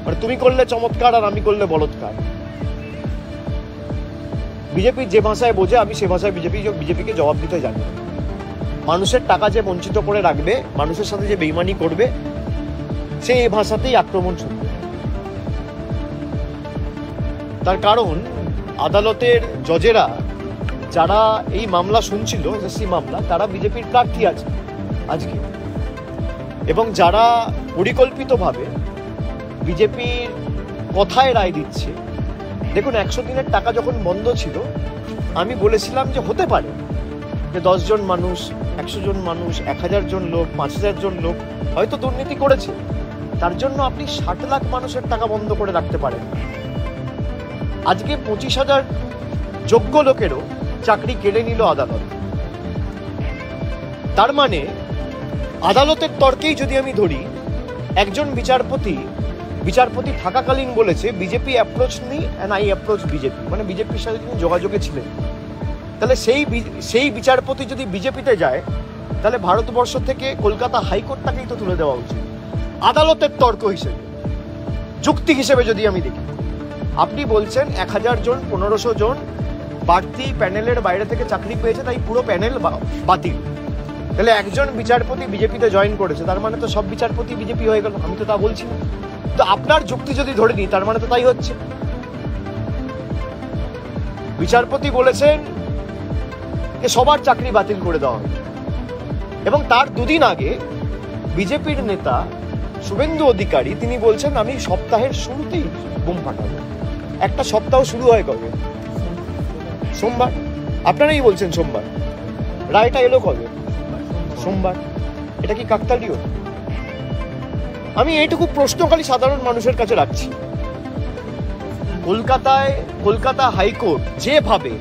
মানে তুমি করলে চমৎকার আর আমি করলে বলৎকার। বিজেপি যে ভাষায় বোঝে আমি সে ভাষায় বিজেপিকে জবাব দিতে জানি। মানুষের টাকা যে বঞ্চিত করে রাখবে, মানুষের সাথে যে বেইমানি করবে, সে এই ভাষাতেই আক্রমণ শুনবে। তার কারণ আদালতের জজেরা যারা এই মামলা শুনছিল, এসএসসি মামলা, তারা বিজেপির প্রার্থী আছে আজকে, এবং যারা পরিকল্পিতভাবে বিজেপির কথায় রায় দিচ্ছে। দেখুন, 100 দিনের টাকা যখন বন্ধ ছিল, আমি বলেছিলাম যে হতে পারে যে 10 জন মানুষ, 100 জন মানুষ, 1000 জন লোক, 5000 জন লোক হয়তো দুর্নীতি করেছে। তার জন্য আপনি 60 লাখ মানুষের টাকা বন্ধ করে রাখতে পারেন। আজকে 25,000 যোগ্য লোকেরও চাকরি কেড়ে নিল আদালত। তার মানে আদালতের তর্কেই যদি আমি ধরি, একজন বিচারপতি থাকাকালীন বলেছে বিজেপি অ্যাপ্রোচ নি অ্যান্ড আই অ্যাপ্রোচ বিজেপি, মানে বিজেপির সাথে তিনি যোগাযোগে ছিলেন। তাহলে সেই বিচারপতি যদি বিজেপিতে যায়, তাহলে ভারতবর্ষ থেকে কলকাতা হাইকোর্টটাকেই তো তুলে দেওয়া উচিত। আদালতের তর্ক হিসেবে, যুক্তি হিসেবে যদি আমি দেখি, আপনি বলছেন 1000 জন 1500 জন বাড়তি প্যানেলের বাইরে থেকে চাকরি পেয়েছে, তাই পুরো প্যানেল বাতিল। তাহলে একজন বিচারপতি বিজেপিতে জয়েন করেছে, তার মানে তো সব বিচারপতি বিজেপি হয়ে গেল। আমি তো তা বলছি না। তো আপনার যুক্তি যদি ধরে নিই, তার মানে তো তাই হচ্ছে। বিচারপতি বলেছেন যে সবার চাকরি বাতিল করে দেওয়া হবে, এবং তার দুদিন আগে বিজেপির নেতা শুভেন্দু অধিকারী তিনি বলছেন আমি সপ্তাহের শুরুতেই বোম ফাটাবো। একটা সপ্তাহ শুরু হয় কবে? সোমবার। আপনারাই বলছেন সোমবার, রায়টা এলো কবে? সোমবার। এটা কি কাকতালীয়? আমি এইটুকু প্রশ্ন খালি সাধারণ মানুষের কাছে রাখছি। কলকাতা হাইকোর্ট যেভাবে,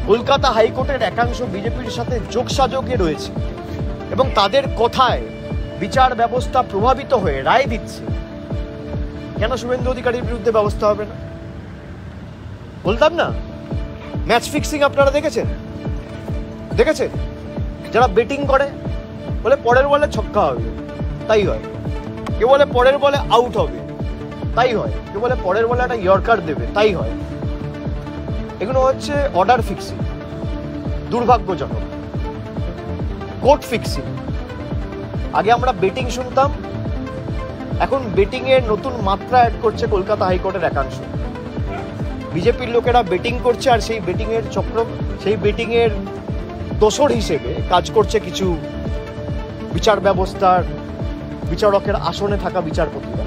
কলকাতা হাইকোর্টের একাংশ বিজেপির সাথে যোগসাযোগে রয়েছে এবং তাদের কথায় বিচার ব্যবস্থা প্রভাবিত হয়ে রায় দিচ্ছে, কেন শুভেন্দু অধিকারীর বিরুদ্ধে ব্যবস্থা হবে না? বলতাম না, ম্যাচ ফিক্সিং আপনারা দেখেছেন? যারা বেটিং করে বলে পরের বলে ছক্কা হবে, তাই হয়। কেউ বলে পরের বলে আউট হবে, তাই হয়। কেউ বলে পরের বলে একটা ইয়র্কার দেবে, তাই হয়। এগুলো হচ্ছে অর্ডার ফিক্সিং, দুর্ভাগ্যজনক। Court fixing. আগে আমরা বেটিং শুনতাম, এখন বেটিং এর নতুন মাত্রা অ্যাড করছে কলকাতা হাইকোর্টের একাংশ। বিজেপির লোকেরা বেটিং করছে, আর সেই বেটিং এর চক্র, সেই বেটিং এর দোসর হিসেবে কাজ করছে কিছু বিচার ব্যবস্থার বিচারকের আসনে থাকা বিচারপতিরা।